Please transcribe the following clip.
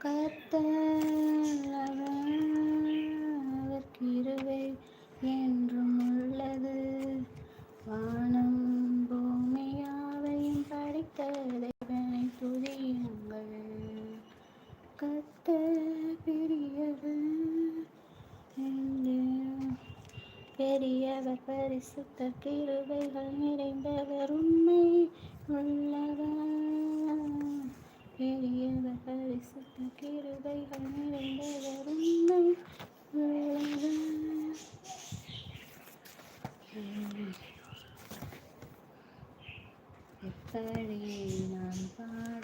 கர்த்தர் அவர் கிருபை என்றும் உள்ளது. வானம் பூமியாவையும் படைத்த தேவனை துதியுங்கள். கர்த்தர் பெரியவர் பரிசுத்த கிருபைகள் நிறைந்தவர் உண்மை உள்ளவர். பெரியவர் பரிசுத்த கிருபைகள் நிறைந்தவர் உண்மை உள்ளவர். எப்படி நான் பாட